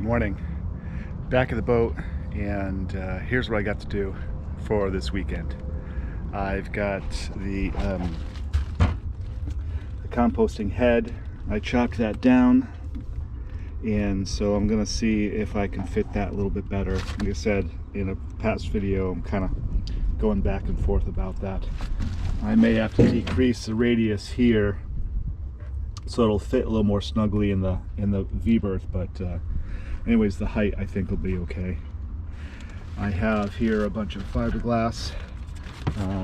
morning. Back at the boat, and here's what I got to do for this weekend. I've got the composting head. I chopped that down, and so I'm gonna see if I can fit that a little bit better. Like I said in a past video, I'm kind of going back and forth about that. I may have to decrease the radius here so it'll fit a little more snugly in the V-berth, but anyways, the height I think will be okay. I have here a bunch of fiberglass.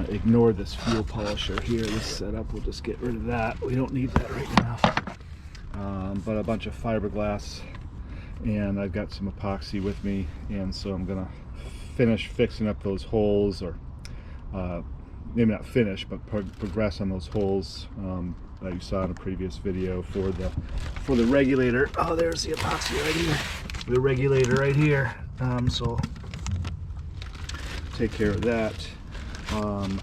Ignore this fuel polisher here, this setup, we'll just get rid of that. We don't need that right now. But a bunch of fiberglass, and I've got some epoxy with me, and so I'm gonna finish fixing up those holes, or maybe not finish, but progress on those holes that you saw in a previous video for the regulator. Oh, there's the epoxy right here, the regulator right here. So take care of that.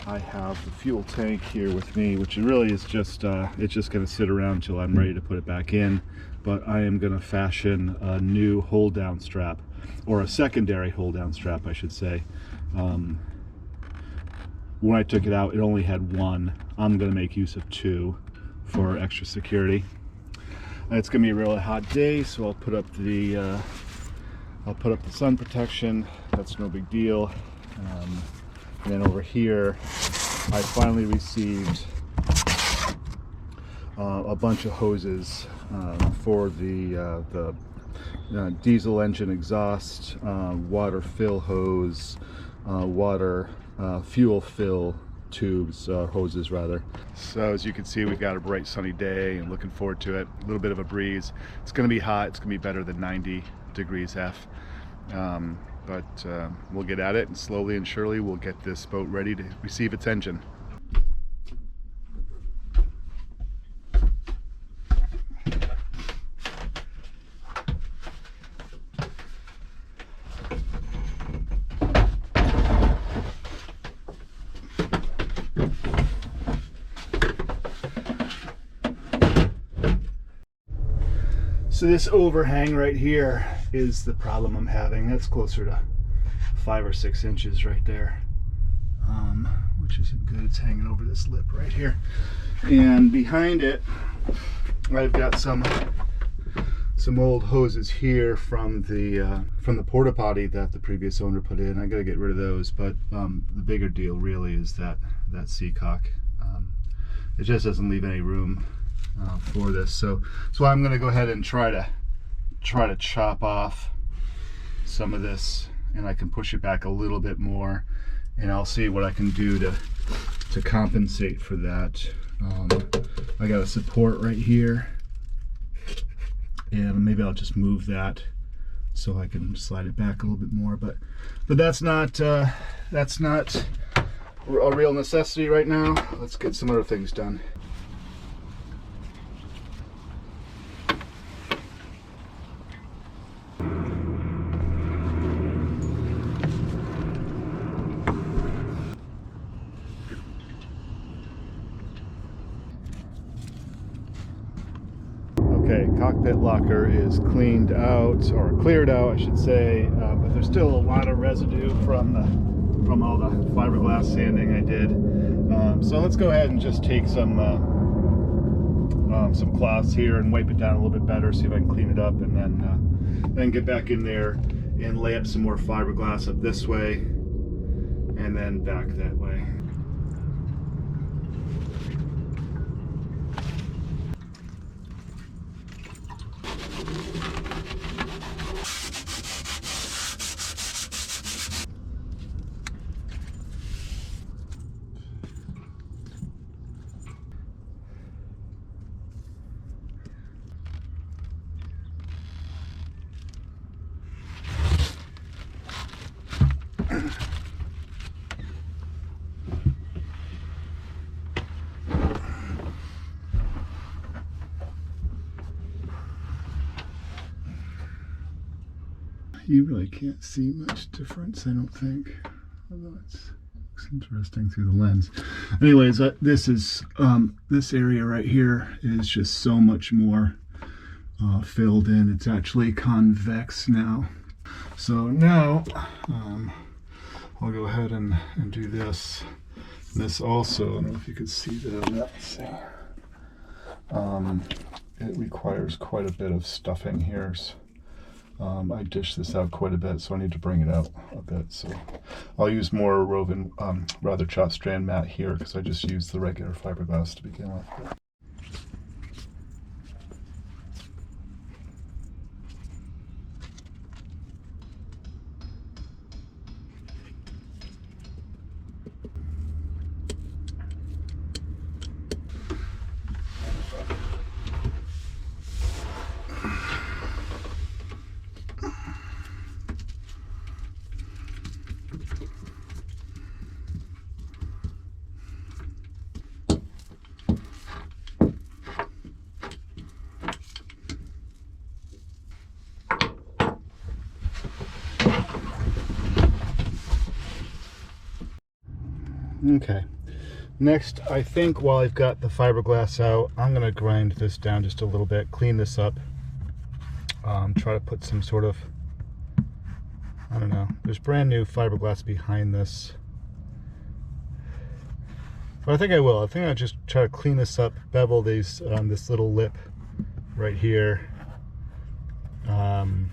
I have the fuel tank here with me, which really is just it's just going to sit around until I'm ready to put it back in. But I am going to fashion a new hold down strap, or a secondary hold down strap I should say. When I took it out, it only had one. I'm going to make use of two for extra security. It's going to be a really hot day, so I'll put up the sun protection. That's no big deal. And then over here, I finally received a bunch of hoses for the diesel engine exhaust, water fill hose, water fuel fill tubes, hoses rather. So as you can see, we've got a bright sunny day and looking forward to it. A little bit of a breeze. It's going to be hot. It's going to be better than 90 degrees F. But we'll get at it, and slowly and surely we'll get this boat ready to receive its engine. So this overhang right here is the problem I'm having. That's closer to 5 or 6 inches right there, which isn't good. It's hanging over this lip right here, and behind it I've got some old hoses here from the porta potty that the previous owner put in. I got to get rid of those, but the bigger deal really is that seacock. It just doesn't leave any room for this, so I'm going to go ahead and try to chop off some of this, and I can push it back a little bit more, and I'll see what I can do to compensate for that. I got a support right here, and maybe I'll just move that so I can slide it back a little bit more, but that's not a real necessity right now. Let's get some other things done. Okay, cockpit locker is cleaned out, or cleared out I should say, but there's still a lot of residue from all the fiberglass sanding I did. So let's go ahead and just take some cloths here and wipe it down a little bit better, see if I can clean it up, and then get back in there and lay up some more fiberglass up this way and then back that way. You really can't see much difference, I don't think, although it looks interesting through the lens. Anyways, this area right here is just so much more filled in. It's actually convex now. So now I'll go ahead and do this. This also, I don't know if you can see that. Let's see. It requires quite a bit of stuffing here. I dish this out quite a bit, so I need to bring it out a bit. So I'll use more woven, rather chopped strand mat here because I just used the regular fiberglass to begin with. Okay, next I think while I've got the fiberglass out, I'm going to grind this down just a little bit, clean this up, try to put some sort of, I don't know, there's brand new fiberglass behind this, but I think I will. I think I'll just try to clean this up, bevel these, this little lip right here, and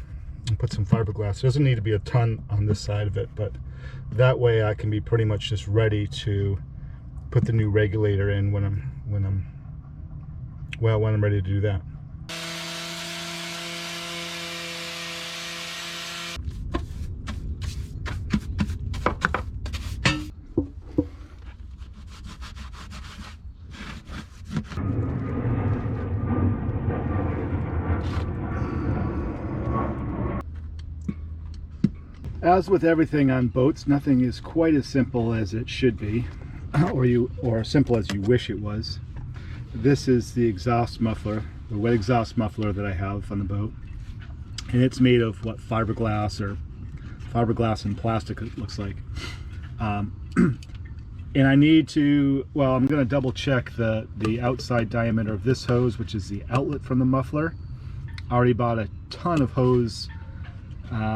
put some fiberglass. It doesn't need to be a ton on this side of it, but that way I can be pretty much just ready to put the new regulator in when I'm ready to do that. As with everything on boats, nothing is quite as simple as it should be, or simple as you wish it was. This is the exhaust muffler, the wet exhaust muffler that I have on the boat, and it's made of what, fiberglass and plastic, it looks like. And I need to, well, I'm going to double check the outside diameter of this hose, which is the outlet from the muffler. I already bought a ton of hose.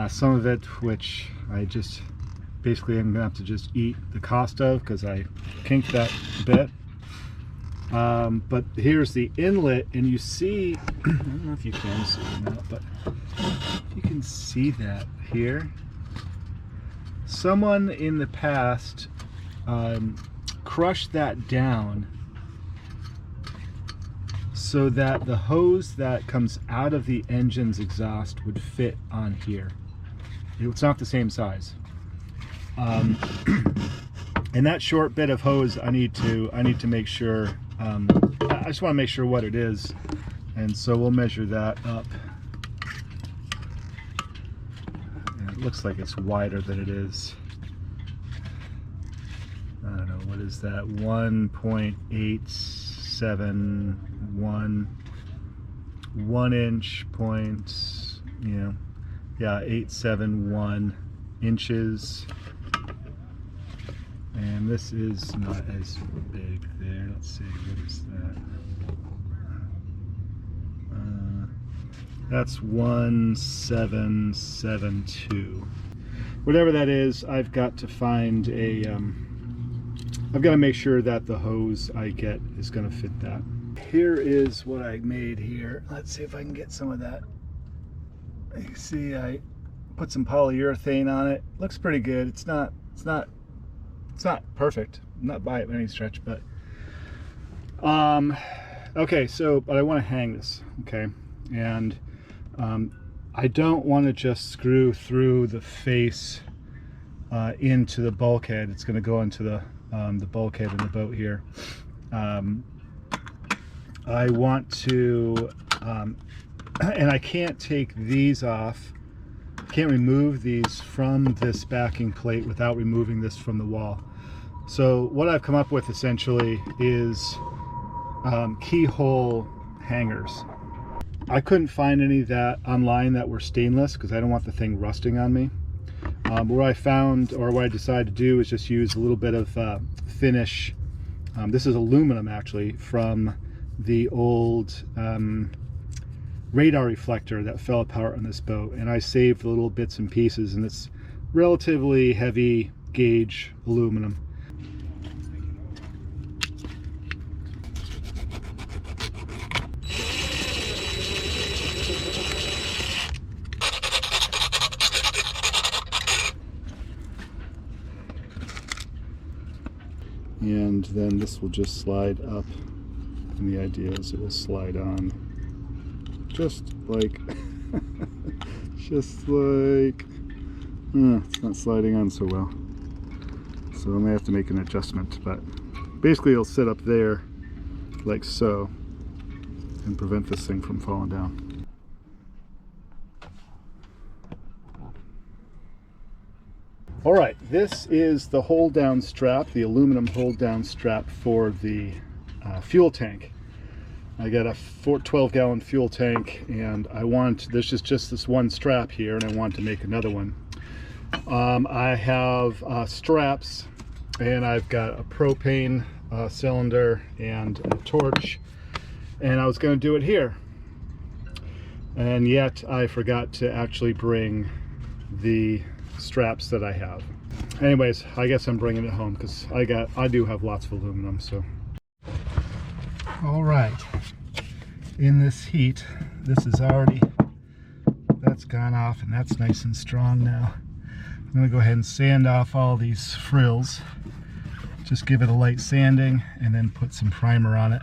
Some of it which I just basically am gonna have to just eat the cost of because I kinked that bit. But here's the inlet, and you see, I don't know if you can see that, but if you can see that here, someone in the past crushed that down so that the hose that comes out of the engine's exhaust would fit on here. It's not the same size. And that short bit of hose, I need to make sure, I just want to make sure what it is, and so we'll measure that up. And it looks like it's wider than it is. I don't know, what is that, 1.871, 1 inch point, yeah, 871 inches. And this is not as big there. Let's see, what is that? That's 1772. Whatever that is, I've got to find a, I've got to make sure that the hose I get is going to fit that. Here is what I made here. Let's see if I can get some of that. You can see I put some polyurethane on it. Looks pretty good. It's not perfect. Not by it by any stretch, but okay. So, but I want to hang this, okay, and I don't want to just screw through the face into the bulkhead. It's going to go into the bulkhead in the boat here. I want to, and I can't take these off. Can't remove these from this backing plate without removing this from the wall. So what I've come up with essentially is keyhole hangers. I couldn't find any that online that were stainless because I don't want the thing rusting on me. What I found, or what I decided to do, is just use a little bit of finish. This is aluminum actually, from the old radar reflector that fell apart on this boat, and I saved the little bits and pieces, and it's relatively heavy gauge aluminum. And then this will just slide up, and the idea is it will slide on just like it's not sliding on so well, so I may have to make an adjustment, but basically it'll sit up there like so and prevent this thing from falling down. All right, this is the hold down strap, the aluminum hold down strap for the fuel tank. I got a 12-gallon fuel tank, and there's just this one strap here, and I want to make another one. I have straps, and I've got a propane cylinder and a torch, and I was going to do it here, and yet I forgot to actually bring the straps that I have. Anyways, I guess I'm bringing it home because I do have lots of aluminum. So all right, in this heat, that's gone off, and that's nice and strong now. I'm going to go ahead and sand off all these frills, just give it a light sanding, and then put some primer on it.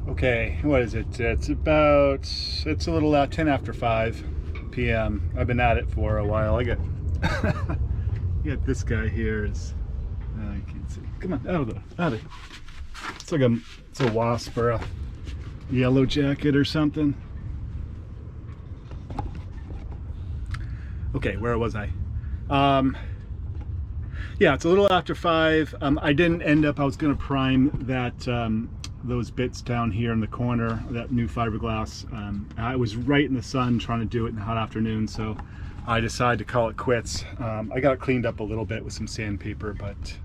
Okay, what is it? It's a little 10 after 5 p.m. I've been at it for a while. I got this guy here. I can't see. Come on, out of it. It's a wasp or a yellow jacket or something. Okay, where was I? Yeah, it's a little after 5. I didn't end up. I was going to prime that. Those bits down here in the corner, that new fiberglass. I was right in the sun trying to do it in the hot afternoon, so I decided to call it quits. I got it cleaned up a little bit with some sandpaper, but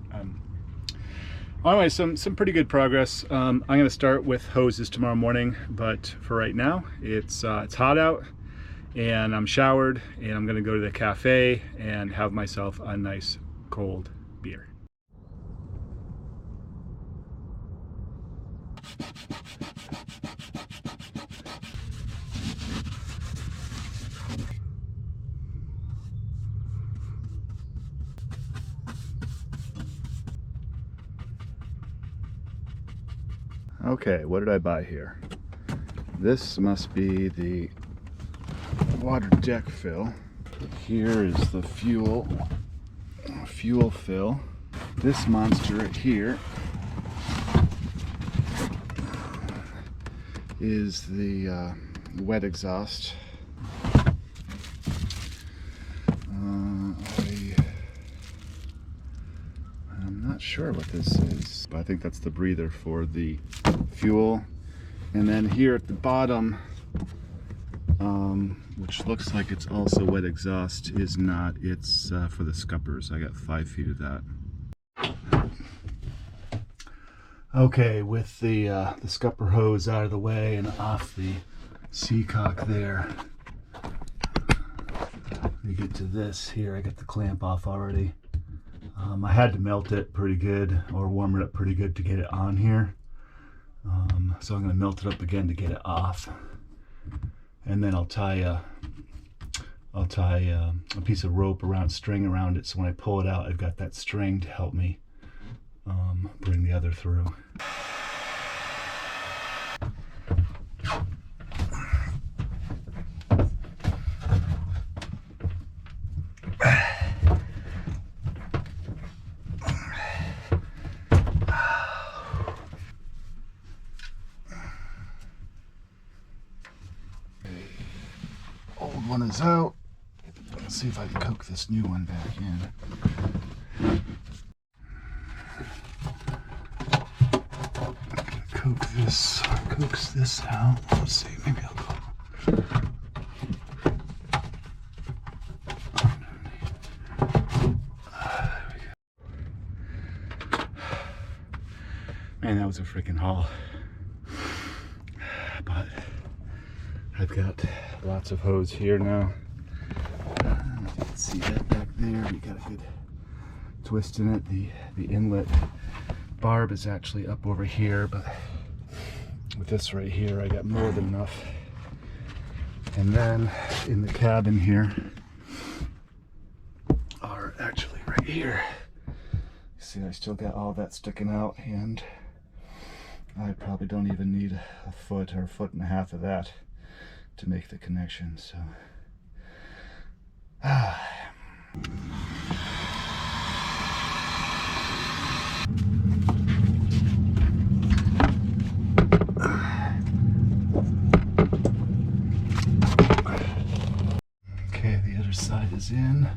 anyway, some pretty good progress. I'm going to start with hoses tomorrow morning, but for right now, it's hot out, and I'm showered, and I'm going to go to the cafe and have myself a nice cold beer. Okay, what did I buy here? This must be the water deck fill. Here is the fuel fill. This monster right here is the wet exhaust. I'm not sure what this is, but I think that's the breather for the fuel. And then here at the bottom, which looks like it's also wet exhaust, is not. It's for the scuppers. I got 5 feet of that. Okay, with the scupper hose out of the way and off the seacock there, we get to this here. I got the clamp off already. I had to melt it pretty good, or warm it up pretty good to get it on here. So I'm going to melt it up again to get it off, and then I'll tie a piece of rope string around it, so when I pull it out, I've got that string to help me bring the other through. Old one is out. Let's see if I can coax this new one back in. Coax this out. Let's see, maybe I'll go. Man, that was a freaking haul. But I've got lots of hose here now. You can see that back there. We got a good twist in it. The inlet barb is actually up over here, but with this right here, I got more than enough. And then in the cabin here are actually right here. You see, I still got all that sticking out, and I probably don't even need a foot or a foot and a half of that to make the connection. So okay, the other side is in.